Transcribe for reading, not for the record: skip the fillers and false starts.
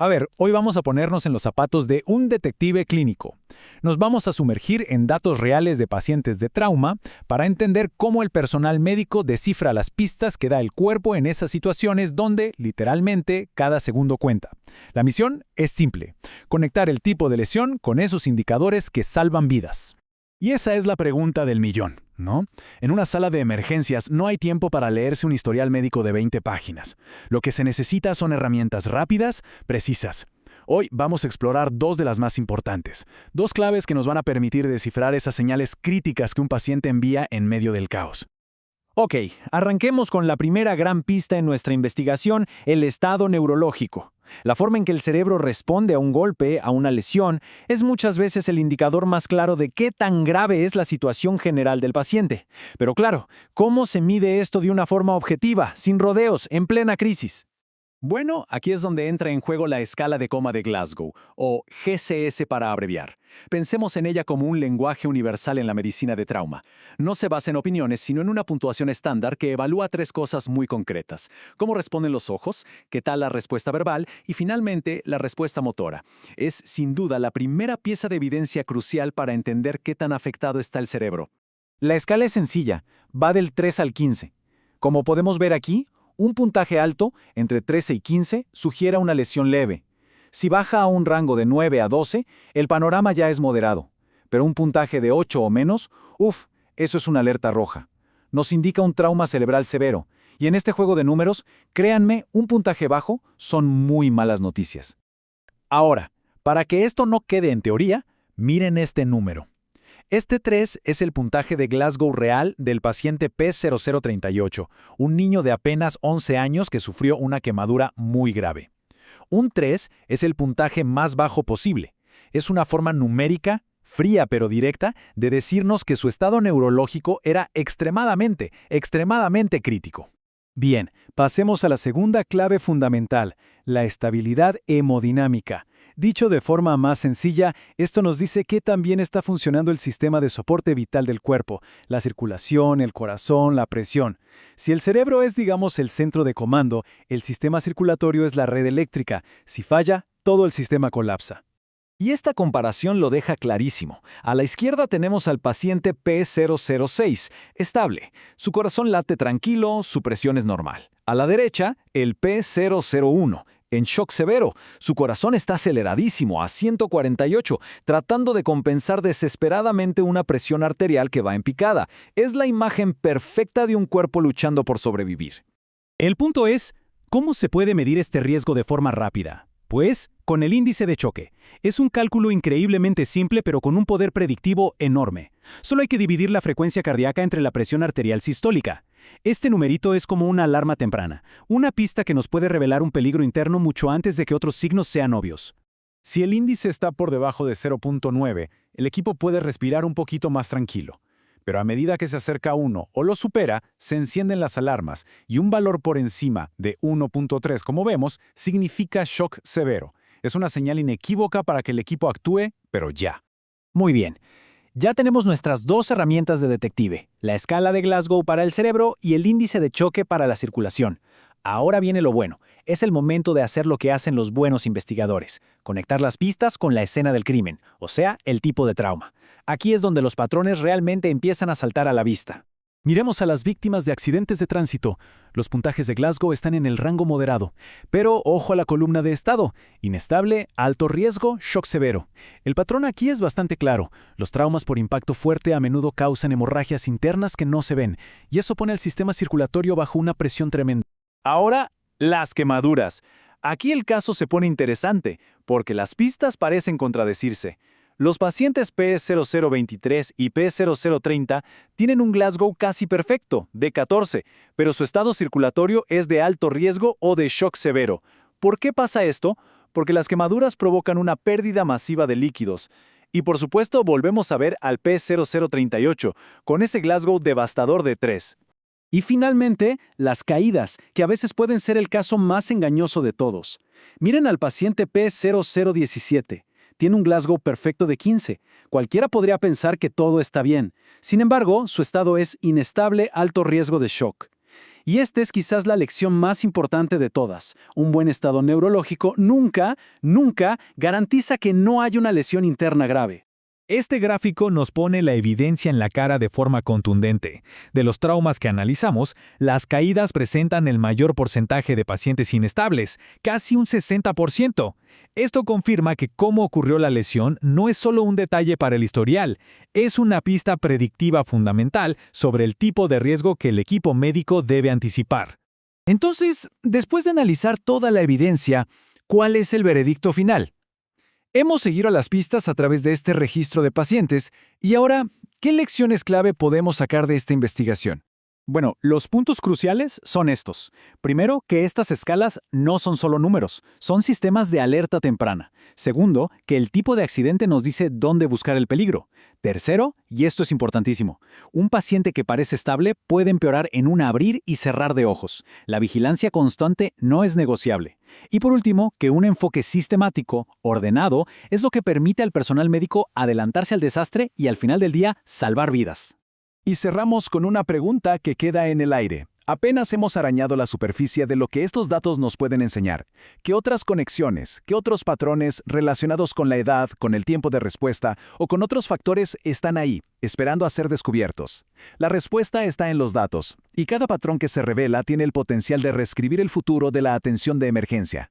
A ver, hoy vamos a ponernos en los zapatos de un detective clínico. Nos vamos a sumergir en datos reales de pacientes de trauma para entender cómo el personal médico descifra las pistas que da el cuerpo en esas situaciones donde, literalmente, cada segundo cuenta. La misión es simple: conectar el tipo de lesión con esos indicadores que salvan vidas. Y esa es la pregunta del millón, ¿no? En una sala de emergencias no hay tiempo para leerse un historial médico de 20 páginas. Lo que se necesita son herramientas rápidas, precisas. Hoy vamos a explorar dos de las más importantes, dos claves que nos van a permitir descifrar esas señales críticas que un paciente envía en medio del caos. Ok, arranquemos con la primera gran pista en nuestra investigación, el estado neurológico. La forma en que el cerebro responde a un golpe, a una lesión, es muchas veces el indicador más claro de qué tan grave es la situación general del paciente. Pero claro, ¿cómo se mide esto de una forma objetiva, sin rodeos, en plena crisis? Bueno, aquí es donde entra en juego la escala de coma de Glasgow, o GCS para abreviar. Pensemos en ella como un lenguaje universal en la medicina de trauma. No se basa en opiniones, sino en una puntuación estándar que evalúa tres cosas muy concretas: cómo responden los ojos, qué tal la respuesta verbal y, finalmente, la respuesta motora. Es, sin duda, la primera pieza de evidencia crucial para entender qué tan afectado está el cerebro. La escala es sencilla, va del 3 al 15. Como podemos ver aquí, un puntaje alto, entre 13 y 15, sugiere una lesión leve. Si baja a un rango de 9 a 12, el panorama ya es moderado. Pero un puntaje de 8 o menos, eso es una alerta roja. Nos indica un trauma cerebral severo. Y en este juego de números, créanme, un puntaje bajo son muy malas noticias. Ahora, para que esto no quede en teoría, miren este número. Este 3 es el puntaje de Glasgow real del paciente P0038, un niño de apenas 11 años que sufrió una quemadura muy grave. Un 3 es el puntaje más bajo posible. Es una forma numérica, fría pero directa, de decirnos que su estado neurológico era extremadamente crítico. Bien, pasemos a la segunda clave fundamental, la estabilidad hemodinámica. Dicho de forma más sencilla, esto nos dice que también está funcionando el sistema de soporte vital del cuerpo, la circulación, el corazón, la presión. Si el cerebro es, digamos, el centro de comando, el sistema circulatorio es la red eléctrica. Si falla, todo el sistema colapsa. Y esta comparación lo deja clarísimo. A la izquierda tenemos al paciente P006, estable. Su corazón late tranquilo, su presión es normal. A la derecha, el P001, en shock severo. Su corazón está aceleradísimo, a 148, tratando de compensar desesperadamente una presión arterial que va en picada. Es la imagen perfecta de un cuerpo luchando por sobrevivir. El punto es, ¿cómo se puede medir este riesgo de forma rápida? Pues, con el índice de choque. Es un cálculo increíblemente simple pero con un poder predictivo enorme. Solo hay que dividir la frecuencia cardíaca entre la presión arterial sistólica. Este numerito es como una alarma temprana, una pista que nos puede revelar un peligro interno mucho antes de que otros signos sean obvios. Si el índice está por debajo de 0.9, el equipo puede respirar un poquito más tranquilo. Pero a medida que se acerca a 1 o lo supera, se encienden las alarmas, y un valor por encima de 1.3, como vemos, significa shock severo. Es una señal inequívoca para que el equipo actúe, pero ya. Muy bien. Ya tenemos nuestras dos herramientas de detective, la escala de Glasgow para el cerebro y el índice de choque para la circulación. Ahora viene lo bueno. Es el momento de hacer lo que hacen los buenos investigadores, conectar las pistas con la escena del crimen, o sea, el tipo de trauma. Aquí es donde los patrones realmente empiezan a saltar a la vista. Miremos a las víctimas de accidentes de tránsito. Los puntajes de Glasgow están en el rango moderado. Pero ojo a la columna de estado: inestable, alto riesgo, shock severo. El patrón aquí es bastante claro. Los traumas por impacto fuerte a menudo causan hemorragias internas que no se ven, y eso pone al sistema circulatorio bajo una presión tremenda. Ahora, las quemaduras. Aquí el caso se pone interesante, porque las pistas parecen contradecirse. Los pacientes P0023 y P0030 tienen un Glasgow casi perfecto, de 14, pero su estado circulatorio es de alto riesgo o de shock severo. ¿Por qué pasa esto? Porque las quemaduras provocan una pérdida masiva de líquidos. Y por supuesto volvemos a ver al P0038, con ese Glasgow devastador de 3. Y finalmente, las caídas, que a veces pueden ser el caso más engañoso de todos. Miren al paciente P0017. Tiene un Glasgow perfecto de 15. Cualquiera podría pensar que todo está bien. Sin embargo, su estado es inestable, alto riesgo de shock. Y esta es quizás la lección más importante de todas. Un buen estado neurológico nunca garantiza que no haya una lesión interna grave. Este gráfico nos pone la evidencia en la cara de forma contundente. De los traumas que analizamos, las caídas presentan el mayor porcentaje de pacientes inestables, casi un 60%. Esto confirma que cómo ocurrió la lesión no es solo un detalle para el historial, es una pista predictiva fundamental sobre el tipo de riesgo que el equipo médico debe anticipar. Entonces, después de analizar toda la evidencia, ¿cuál es el veredicto final? Hemos seguido las pistas a través de este registro de pacientes y ahora, ¿qué lecciones clave podemos sacar de esta investigación? Bueno, los puntos cruciales son estos. Primero, que estas escalas no son solo números, son sistemas de alerta temprana. Segundo, que el tipo de accidente nos dice dónde buscar el peligro. Tercero, y esto es importantísimo, un paciente que parece estable puede empeorar en un abrir y cerrar de ojos. La vigilancia constante no es negociable. Y por último, que un enfoque sistemático, ordenado, es lo que permite al personal médico adelantarse al desastre y al final del día salvar vidas. Y cerramos con una pregunta que queda en el aire. Apenas hemos arañado la superficie de lo que estos datos nos pueden enseñar. ¿Qué otras conexiones, qué otros patrones relacionados con la edad, con el tiempo de respuesta o con otros factores están ahí, esperando a ser descubiertos? La respuesta está en los datos, y cada patrón que se revela tiene el potencial de reescribir el futuro de la atención de emergencia.